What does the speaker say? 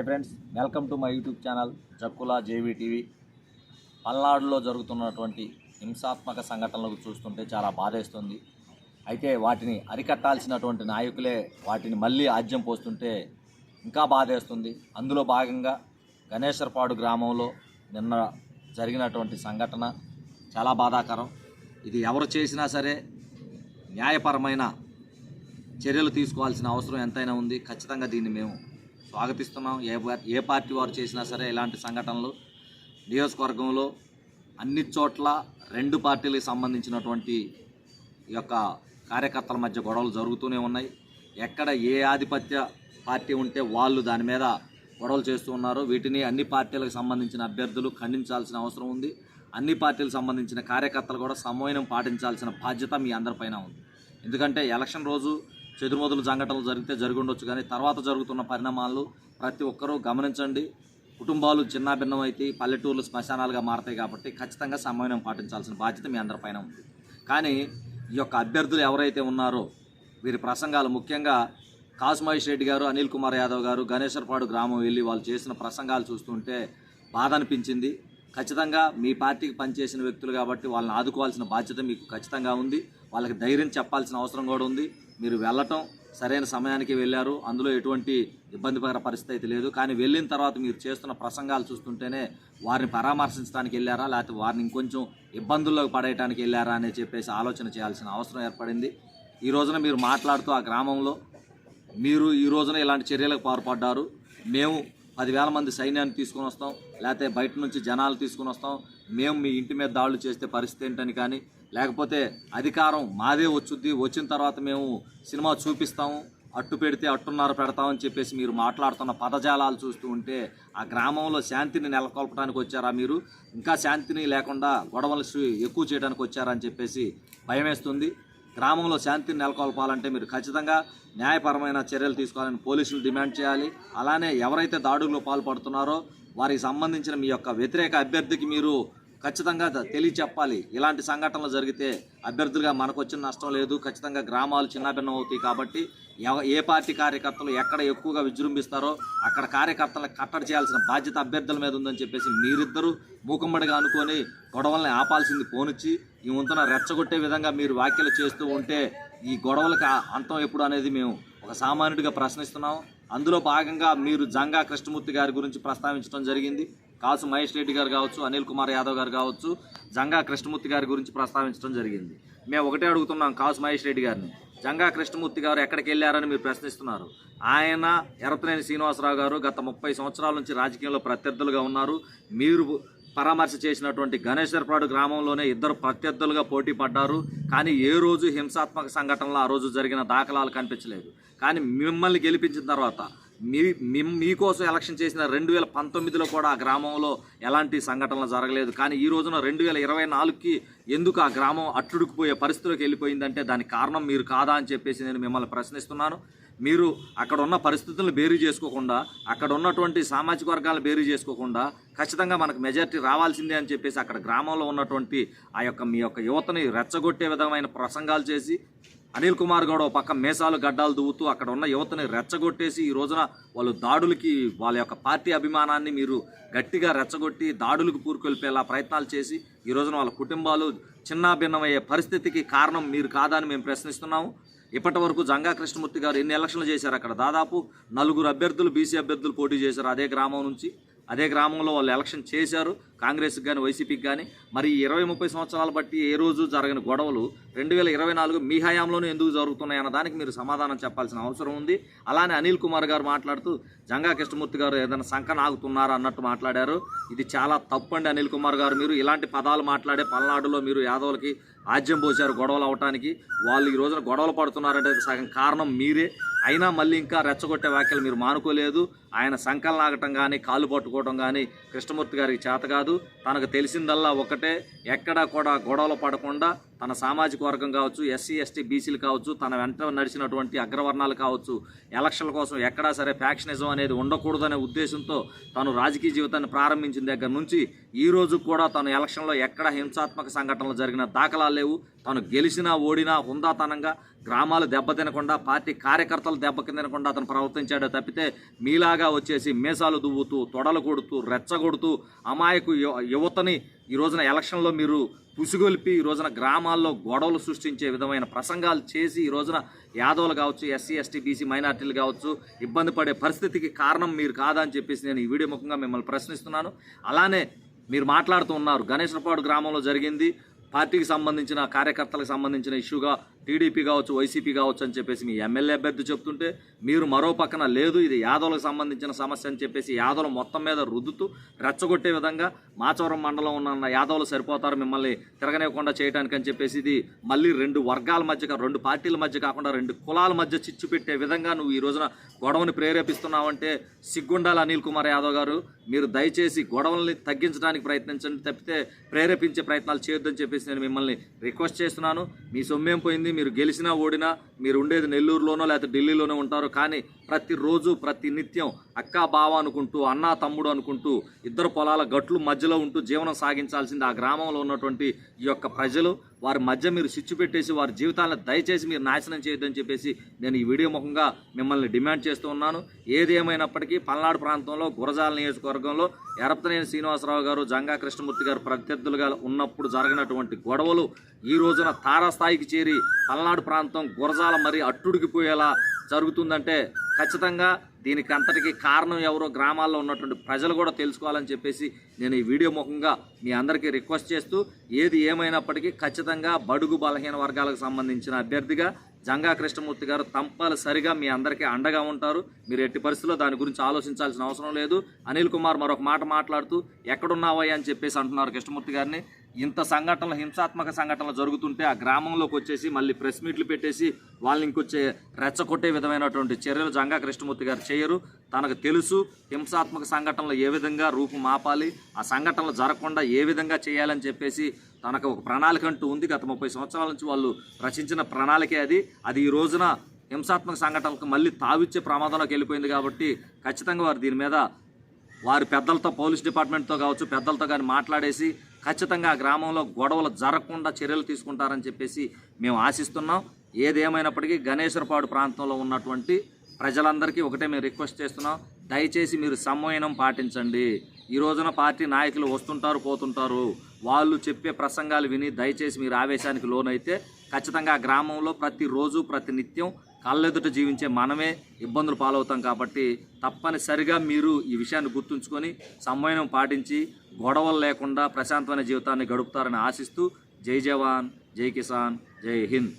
Hi friends, welcome to my YouTube channel Jakkula JV TV. పల్నాడులో జరుగుతున్నటువంటి హింసాత్మక సంఘటనలు చూస్తుంటే చాలా బాధేస్తుంది. అయితే వాటిని అరికట్టాల్సినటువంటి నాయకులే వాటిని మళ్ళీ ఆజ్యం పోస్తుంటే ఇంకా బాధేస్తుంది. అందులో భాగంగా గణేశ్వరపాడు గ్రామంలో నిన్న జరిగినటువంటి సంఘటన చాలా బాధాకరం. ఇది ఎవరు చేసినా సరే న్యాయపరమైన చర్యలు తీసుకోవాల్సిన అవసరం ఎంతైనా ఉంది. ఖచ్చితంగా దీన్ని మేము స్వాగతిస్తున్నాం. ఏ పార్టీ వారు చేసినా సరే ఇలాంటి సంఘటనలు నియోజకవర్గంలో అన్ని చోట్ల రెండు పార్టీలకు సంబంధించినటువంటి ఈ యొక్క కార్యకర్తల మధ్య గొడవలు జరుగుతూనే ఉన్నాయి. ఎక్కడ ఏ ఆధిపత్య పార్టీ ఉంటే వాళ్ళు దాని మీద గొడవలు చేస్తూ ఉన్నారు. వీటిని అన్ని పార్టీలకు సంబంధించిన అభ్యర్థులు ఖండించాల్సిన అవసరం ఉంది. అన్ని పార్టీలకు సంబంధించిన కార్యకర్తలు కూడా సమన్వయం పాటించాల్సిన బాధ్యత మీ అందరిపైన ఉంది. ఎందుకంటే ఎలక్షన్ రోజు చెదురుమదులు సంఘటనలు జరిగితే జరుగుండొచ్చు, కానీ తర్వాత జరుగుతున్న పరిణామాలు ప్రతి ఒక్కరూ గమనించండి. కుటుంబాలు చిన్నాభిన్నం అయితే పల్లెటూర్లు శ్మశానాలుగా మారతాయి. కాబట్టి ఖచ్చితంగా సమన్వయం పాటించాల్సిన బాధ్యత మీ అందరిపైన ఉంది. కానీ ఈ యొక్క అభ్యర్థులు ఎవరైతే ఉన్నారో వీరి ప్రసంగాలు, ముఖ్యంగా కాసు మహేష్ రెడ్డి గారు, అనిల్ కుమార్ యాదవ్ గారు గణేశ్వరపాడు గ్రామం వెళ్ళి వాళ్ళు చేసిన ప్రసంగాలు చూస్తుంటే బాధ అనిపించింది. ఖచ్చితంగా మీ పార్టీకి పనిచేసిన వ్యక్తులు కాబట్టి వాళ్ళని ఆదుకోవాల్సిన బాధ్యత మీకు ఖచ్చితంగా ఉంది. వాళ్ళకి ధైర్యం చెప్పాల్సిన అవసరం కూడా ఉంది. మీరు వెళ్ళటం సరైన సమయానికి వెళ్ళారు, అందులో ఎటువంటి ఇబ్బందికర పరిస్థితి అయితే లేదు. కానీ వెళ్ళిన తర్వాత మీరు చేస్తున్న ప్రసంగాలు చూస్తుంటేనే వారిని పరామర్శించడానికి వెళ్ళారా, లేకపోతే వారిని ఇంకొంచెం ఇబ్బందుల్లోకి పడేయడానికి వెళ్ళారా అని చెప్పేసి ఆలోచన చేయాల్సిన అవసరం ఏర్పడింది. ఈ రోజున మీరు మాట్లాడుతూ ఆ గ్రామంలో మీరు ఈ రోజున ఇలాంటి చర్యలకు పాల్పడ్డారు. మేము 10,000 మంది సైన్యాన్ని తీసుకుని వస్తాం, లేకపోతే బయట నుంచి జనాలు తీసుకుని వస్తాం, మేము మీ ఇంటి మీద దాడులు చేస్తే పరిస్థితి ఏంటని, కానీ లేకపోతే అధికారం మాదే వచ్చుద్ది, వచ్చిన తర్వాత మేము సినిమా చూపిస్తాము, అట్టు పెడితే అట్టున్నర పెడతామని చెప్పేసి మీరు మాట్లాడుతున్న పదజాలాలు చూస్తూ ఉంటే ఆ గ్రామంలో శాంతిని నెలకొల్పడానికి వచ్చారా, మీరు ఇంకా శాంతిని లేకుండా గొడవలు ఎక్కువ చేయడానికి వచ్చారా అని చెప్పేసి భయమేస్తుంది. గ్రామంలో శాంతిని నెలకొల్పాలంటే మీరు ఖచ్చితంగా న్యాయపరమైన చర్యలు తీసుకోవాలని పోలీసులు డిమాండ్ చేయాలి. అలానే ఎవరైతే దాడుల్లో పాల్పడుతున్నారో వారికి సంబంధించిన మీ యొక్క వ్యతిరేక అభ్యర్థికి మీరు ఖచ్చితంగా తెలియచెప్పాలి. ఇలాంటి సంఘటనలు జరిగితే అభ్యర్థులుగా మనకు వచ్చిన నష్టం లేదు. ఖచ్చితంగా గ్రామాలు చిన్నభిన్నం అవుతాయి. కాబట్టి ఏ పార్టీ కార్యకర్తలు ఎక్కడ ఎక్కువగా విజృంభిస్తారో అక్కడ కార్యకర్తలను కట్టడి చేయాల్సిన బాధ్యత అభ్యర్థుల మీద ఉందని చెప్పేసి మీరిద్దరూ మూకుమ్మడిగా అనుకొని గొడవల్ని ఆపాల్సింది పోనిచ్చి ఈ వంతున రెచ్చగొట్టే విధంగా మీరు వ్యాఖ్యలు చేస్తూ ఉంటే ఈ గొడవలకు అంతం ఎప్పుడు అనేది మేము ఒక సామాన్యుడిగా ప్రశ్నిస్తున్నాం. అందులో భాగంగా మీరు జంగా కృష్ణమూర్తి గారి గురించి ప్రస్తావించడం జరిగింది. కాసు మహేష్ రెడ్డి గారు కావచ్చు, అనిల్ కుమార్ యాదవ్ గారు కావచ్చు, జంగా కృష్ణమూర్తి గారి గురించి ప్రస్తావించడం జరిగింది. మేము ఒకటే అడుగుతున్నాం కాసు మహేష్ రెడ్డి గారిని, జంగా కృష్ణమూర్తి గారు ఎక్కడికి వెళ్ళారని మీరు ప్రశ్నిస్తున్నారు. ఆయన ఎర్రతనేని శ్రీనివాసరావు గారు గత 30 సంవత్సరాల నుంచి రాజకీయంలో ప్రత్యర్థులుగా ఉన్నారు. మీరు పరామర్శ చేసినటువంటి గణేశ్వరపాడు గ్రామంలోనే ఇద్దరు ప్రత్యర్థులుగా పోటీ పడ్డారు. కానీ ఏ రోజు హింసాత్మక సంఘటనలో ఆ రోజు జరిగిన దాఖలాలు కనిపించలేదు. కానీ మిమ్మల్ని గెలిపించిన తర్వాత మీకోసం ఎలక్షన్ చేసిన 2019లో కూడా ఆ గ్రామంలో ఎలాంటి సంఘటనలు జరగలేదు. కానీ ఈ రోజున 2024కి ఎందుకు ఆ గ్రామం అట్టుడుకుపోయే పరిస్థితిలోకి వెళ్ళిపోయిందంటే దానికి కారణం మీరు కాదా అని చెప్పేసి నేను మిమ్మల్ని ప్రశ్నిస్తున్నాను. మీరు అక్కడ ఉన్న పరిస్థితులను బేరీ చేసుకోకుండా, అక్కడ ఉన్నటువంటి సామాజిక వర్గాలను బేరీ చేసుకోకుండా ఖచ్చితంగా మనకు మెజారిటీ రావాల్సిందే అని చెప్పేసి అక్కడ గ్రామంలో ఉన్నటువంటి ఆ యొక్క మీ యొక్క యువతని రెచ్చగొట్టే విధమైన ప్రసంగాలు చేసి అనిల్ కుమార్ గౌడ్ ఒక పక్క మేసాలు గడ్డాలు దువ్వుతూ అక్కడ ఉన్న యువతని రెచ్చగొట్టేసి ఈ రోజున వాళ్ళు దాడులకి వాళ్ళ యొక్క పార్టీ అభిమానాన్ని మీరు గట్టిగా రెచ్చగొట్టి దాడులకు పూరుకొల్పేలా ప్రయత్నాలు చేసి ఈ రోజున వాళ్ళ కుటుంబాలు చిన్నాభిన్నమయ్యే పరిస్థితికి కారణం మీరు కాదని మేము ప్రశ్నిస్తున్నాము. ఇప్పటి వరకు జంగా కృష్ణమూర్తి గారు ఎన్ని ఎలక్షన్లు చేశారు? అక్కడ దాదాపు 4 అభ్యర్థులు బీసీ అభ్యర్థులు పోటీ చేశారు అదే గ్రామం నుంచి. అదే గ్రామంలో వాళ్ళు ఎలక్షన్ చేశారు, కాంగ్రెస్కి కానీ వైసీపీకి కానీ. మరి 20-30 సంవత్సరాలు బట్టి ఏ రోజు జరగని గొడవలు 2024 మీ హయాంలోనే ఎందుకు జరుగుతున్నాయి అన్న దానికి మీరు సమాధానం చెప్పాల్సిన అవసరం ఉంది. అలానే అనిల్ కుమార్ గారు మాట్లాడుతూ జంగా కృష్ణమూర్తి గారు ఏదైనా సంఖ నాగుతున్నారా అన్నట్టు మాట్లాడారు. ఇది చాలా తప్పండి అనిల్ కుమార్ గారు. మీరు ఇలాంటి పదాలు మాట్లాడే పల్నాడులో మీరు యాదవులకి ఆజ్యం పోశారు గొడవలు అవటానికి. వాళ్ళు ఈ రోజున గొడవలు పడుతున్నారంటే సగం కారణం మీరే. అయినా మళ్ళీ ఇంకా రెచ్చగొట్టే వ్యాఖ్యలు మీరు మానుకోలేదు. ఆయన సంకలు నాగటం కానీ కాళ్ళు పట్టుకోవడం కానీ కృష్ణమూర్తి గారికి చేత కాదు. తనకు తెలిసిందల్లా ఒకటే, ఎక్కడా కూడా గొడవలు పడకుండా తన సామాజిక వర్గం కావచ్చు, ఎస్సీ ఎస్టీ బీసీలు కావచ్చు, తన వెంట నడిచినటువంటి అగ్రవర్ణాలు కావచ్చు, ఎలక్షన్ల కోసం ఎక్కడా సరే ఫ్యాక్షనిజం అనేది ఉండకూడదనే ఉద్దేశంతో తను రాజకీయ జీవితాన్ని ప్రారంభించిన దగ్గర నుంచి ఈ రోజు కూడా తను ఎలక్షన్లో ఎక్కడ హింసాత్మక సంఘటనలు జరిగిన దాఖలాలు లేవు. తను గెలిచినా ఓడినా హుందాతనంగా గ్రామాలు దెబ్బతినకుండా, పార్టీ కార్యకర్తలు దెబ్బతినకుండా అతను ప్రవర్తించాడే తప్పితే మీలాగా వచ్చేసి మీసాలు దువ్వుతూ, తొడలు కొడుతూ, రెచ్చగొడుతూ అమాయకు యువతని ఈ రోజున ఎలక్షన్లో మీరు పుసిగొల్పి ఈ రోజున గ్రామాల్లో గొడవలు సృష్టించే విధమైన ప్రసంగాలు చేసి ఈ రోజున యాదవులు కావచ్చు, ఎస్సీ ఎస్టీ బీసీ మైనార్టీలు కావచ్చు ఇబ్బంది పడే పరిస్థితికి కారణం మీరు కాదని చెప్పేసి నేను ఈ వీడియో ముఖంగా మిమ్మల్ని ప్రశ్నిస్తున్నాను. అలానే మీరు మాట్లాడుతూ ఉన్నారు, గణేశ్వరపాడు గ్రామంలో జరిగింది పార్టీకి సంబంధించిన కార్యకర్తలకు సంబంధించిన ఇష్యూగా టీడీపీ కావచ్చు, వైసీపీ కావచ్చు అని చెప్పేసి మీ ఎమ్మెల్యే అభ్యర్థి చెప్తుంటే మీరు మరో పక్కన లేదు ఇది యాదవులకు సంబంధించిన సమస్య అని చెప్పేసి యాదవులు మొత్తం మీద రుద్దుతూ రెచ్చగొట్టే విధంగా మాచవరం మండలం ఉన్న యాదవులు సరిపోతారు మిమ్మల్ని తిరగనివ్వకుండా చేయడానికి అని చెప్పేసి ఇది మళ్ళీ రెండు వర్గాల మధ్య, రెండు పార్టీల మధ్య కాకుండా రెండు కులాల మధ్య చిచ్చు పెట్టే విధంగా నువ్వు ఈ రోజున గొడవని ప్రేరేపిస్తున్నావంటే సిగ్గుండాలి అనిల్ కుమార్ యాదవ్ గారు. మీరు దయచేసి గొడవల్ని తగ్గించడానికి ప్రయత్నించండి తప్పితే ప్రేరేపించే ప్రయత్నాలు చేయొద్దని చెప్పేసి నేను మిమ్మల్ని రిక్వెస్ట్ చేస్తున్నాను. మీ సొమ్మేం పోయింది, మీరు గెలిచినా ఓడినా మీరు ఉండేది నెల్లూరులోనో లేకపోతే ఢిల్లీలోనో ఉంటారు. కానీ ప్రతిరోజు ప్రతి నిత్యం అక్కా బావ అనుకుంటూ, అన్నా తమ్ముడు అనుకుంటూ ఇద్దరు పొలాల గట్లు మధ్యలో ఉంటూ జీవనం సాగించాల్సింది ఆ గ్రామంలో ఉన్నటువంటి ఈ యొక్క ప్రజలు. వారి మధ్య మీరు సిచ్చు పెట్టేసి వారి జీవితాలను దయచేసి మీరు నాశనం చేయొద్దని చెప్పేసి నేను ఈ వీడియో ముఖంగా మిమ్మల్ని డిమాండ్ చేస్తూ ఉన్నాను. ఏది ఏమైనప్పటికీ పల్నాడు ప్రాంతంలో గురజాల నియోజకవర్గంలో ఎరపతనేని శ్రీనివాసరావు గారు, జంగా కృష్ణమూర్తి గారు ప్రత్యర్థులుగా ఉన్నప్పుడు జరిగినటువంటి గొడవలు ఈ రోజున తారాస్థాయికి చేరి పల్నాడు ప్రాంతం గురజాల మరీ అట్టుడికిపోయేలా జరుగుతుందంటే ఖచ్చితంగా దీనికి అంతటికీ కారణం ఎవరో గ్రామాల్లో ఉన్నటువంటి ప్రజలు కూడా తెలుసుకోవాలని చెప్పేసి నేను ఈ వీడియో ముఖంగా మీ అందరికీ రిక్వెస్ట్ చేస్తూ, ఏది ఏమైనప్పటికీ ఖచ్చితంగా బడుగు బలహీన వర్గాలకు సంబంధించిన అభ్యర్థిగా జంగా కృష్ణమూర్తి గారు తప్పనిసరిగా మీ అందరికీ అండగా ఉంటారు. మీరు ఎట్టి పరిస్థితుల్లో దాని గురించి ఆలోచించాల్సిన అవసరం లేదు. అనిల్ కుమార్ మరొక మాట మాట్లాడుతూ ఎక్కడున్నావయ్యా అని చెప్పేసి అంటున్నారు కృష్ణమూర్తి గారిని. ఇంత సంఘటనలు, హింసాత్మక సంఘటనలు జరుగుతుంటే ఆ గ్రామంలోకి వచ్చేసి మళ్ళీ ప్రెస్ మీట్లు పెట్టేసి వాళ్ళని ఇంకొచ్చే రెచ్చగొట్టే విధమైనటువంటి చర్యలు జంగా కృష్ణమూర్తి గారు చేయరు. తనకు తెలుసు హింసాత్మక సంఘటనలు ఏ విధంగా రూపు మాపాలి, ఆ సంఘటనలు జరగకుండా ఏ విధంగా చేయాలని చెప్పేసి తనకు ఒక ప్రణాళిక అంటూ ఉంది. గత 30 సంవత్సరాల నుంచి వాళ్ళు రచించిన ప్రణాళికే అది ఈ రోజున హింసాత్మక సంఘటనలకు మళ్ళీ తావిచ్చే ప్రమాదంలోకి వెళ్ళిపోయింది. కాబట్టి ఖచ్చితంగా వారు దీని మీద వారి పెద్దలతో, పోలీస్ డిపార్ట్మెంట్తో కావచ్చు పెద్దలతో కానీ మాట్లాడేసి ఖచ్చితంగా ఆ గ్రామంలో గొడవలు జరగకుండా చర్యలు తీసుకుంటారని చెప్పేసి మేము ఆశిస్తున్నాం. ఏదేమైనప్పటికీ గణేశ్వరపాడు ప్రాంతంలో ఉన్నటువంటి ప్రజలందరికీ ఒకటే మేము రిక్వెస్ట్ చేస్తున్నాం, దయచేసి మీరు సంయమనం పాటించండి. ఈ రోజున పార్టీ నాయకులు వస్తుంటారు, పోతుంటారు. వాళ్ళు చెప్పే ప్రసంగాలు విని దయచేసి మీరు ఆవేశానికి లోనైతే ఖచ్చితంగా ఆ గ్రామంలో ప్రతిరోజు ప్రతి నిత్యం కళ్ళెదుట జీవించే మనమే ఇబ్బందులు పాలవుతాం. కాబట్టి తప్పనిసరిగా మీరు ఈ విషయాన్ని గుర్తుంచుకొని సంయమనం పాటించి గొడవలు లేకుండా ప్రశాంతమైన జీవితాన్ని గడుపుతారని ఆశిస్తూ జై జవాన్, జై కిసాన్, జై హింద్.